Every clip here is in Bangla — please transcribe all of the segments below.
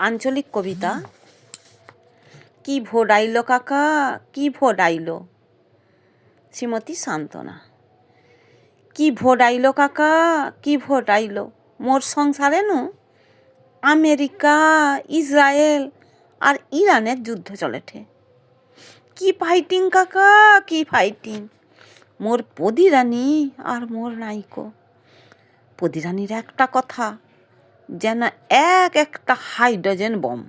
আঞ্চলিক কবিতা। কি ভোট আইলো কাকা, কি ভোট আইলো। শ্রীমতী সান্তনা। কি ভোট আইলো কাকা, কি ভোট আইলো। মোর সংসারে নু আমেরিকা, ইসরায়েল আর ইরানের যুদ্ধ চলেছে। কি ফাইটিং কাকা, কি ফাইটিং। মোর পদিরানী আর মোর নাইকো। পদিরানীর একটা কথা, যেন একটা হাইড্রোজেন বম।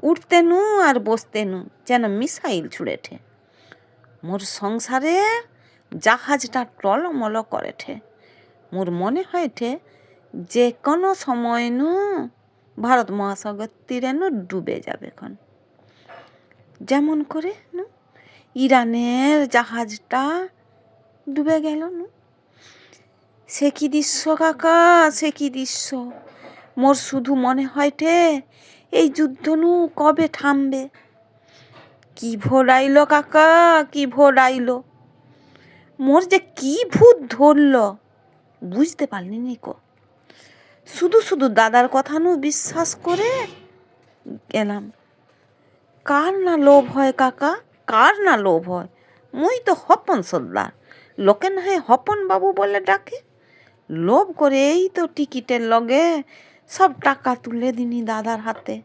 উঠতে নু আর বসতে নু যেন মিসাইল ছুড়েছে। মোর সংসারে জাহাজটা টলমল করেছে। মোর মনে হয়েছে যে কোনো সময় নু ভারত মহাসাগর তীরে নু ডুবে যাবে এখন। যেমন করে নু ইরানের জাহাজটা ডুবে গেল নু। সে কি দৃশ্য কাকা, সে কি দৃশ্য। মোর শুধু মনে হয়টে এই যুদ্ধ নু কবে থামবে। কি ভোট আইলো কাকা, কি ভোট আইলো। মোর যে কি ভূত ধরল বুঝতে পারলি নিকো। শুধু শুধু দাদার কথা নু বিশ্বাস করে গেলাম। কার না লোভ হয় কাকা, কার না লোভ হয়। মুই তো হপন সর্দার, লোকে না হয় হপন বাবু বলে ডাকে। লোভ করেই তো টিকিটের লগে সব টাকা তুলে দিনি দাদার হাতে।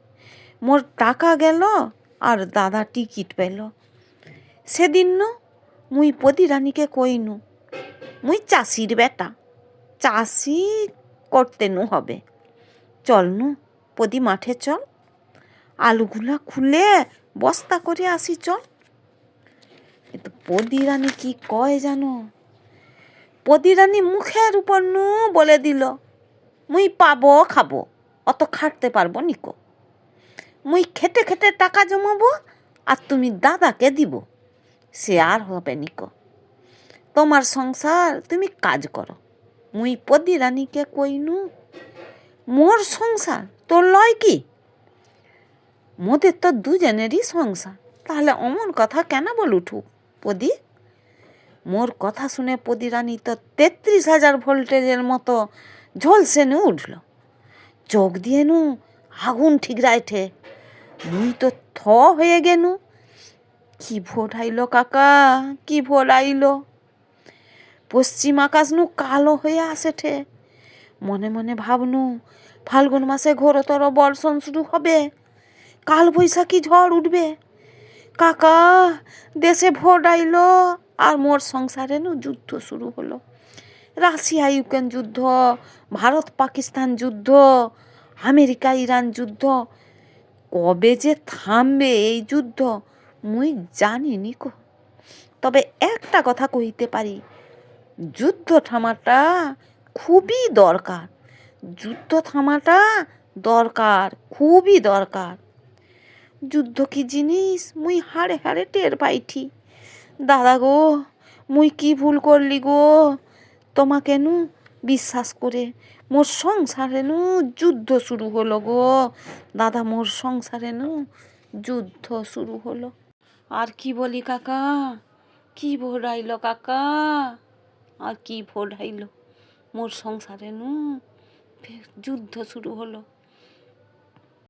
মোর টাকা গেল আর দাদা টিকিট পেল। সেদিন নু মুই পদিরানীকে কইনু, মুই চাষির বেটা, চাষি করতে নু হবে। চল নু পদি মাঠে চল, আলুগুলা খুলে বস্তা করে আসি চল। কিন্তু পদিরানী কি কয় জানো। পদিরানী মুখের উপর নু বলে দিল, মুই পাবো খাবো, অত খাটতে পারবো নিকো। মুই খেটে খেটে টাকা জমাবো আর তুমি দাদাকে দিব, সে আর হবে নিকো। তোমার সংসার তুমি কাজ করো। মুই পদিরানীকে কইনু, মোর সংসার তোর লয় কি। মোদের তো দুজনেরই সংসার, তাহলে অমন কথা কেন বল উঠু পদি। মোর কথা শুনে পদিরানী তো 33,000 ভোল্টেজের মতো ঝলসে নু উঠল। চোখ দিয়ে নু আগুন ঠিকরাইঠে। মুই তো থ হয়ে গেনু। কি ভোট আইলো কাকা, কি ভোট আইলো। পশ্চিম আকাশ নু কালো হয়ে আসেঠে। মনে মনে ভাবনু ফাল্গুন মাসে ঘোরতর বর্ষণ শুরু হবে, কাল বৈশাখী ঝড় উঠবে। কাকা দেশে ভোট আইলো আর মোর সংসারে নু যুদ্ধ শুরু হলো। রাশিয়া ইউক্রেন যুদ্ধ, ভারত পাকিস্তান যুদ্ধ, আমেরিকা ইরান যুদ্ধ। কবে যে থামবে এই যুদ্ধ মুই জানি নিকো। তবে একটা কথা কইতে পারি, যুদ্ধ থামাটা খুবই দরকার। যুদ্ধ থামাটা দরকার, খুবই দরকার। যুদ্ধ কি জিনিস মুই হাড়ে হাড়ে টের পাইছি। দাদা গো, মুই কি ভুল করলি গো। তোমাকে নু বিশ্বাস করে মোর সংসারে নু যুদ্ধ শুরু হলো গো। দাদা মোর সংসারে নু যুদ্ধ শুরু হলো। আর কি বলি কাকা, কি ভোট আইলো কাকা, আর কি ভোট আইলো। মোর সংসারে নু যুদ্ধ শুরু হলো।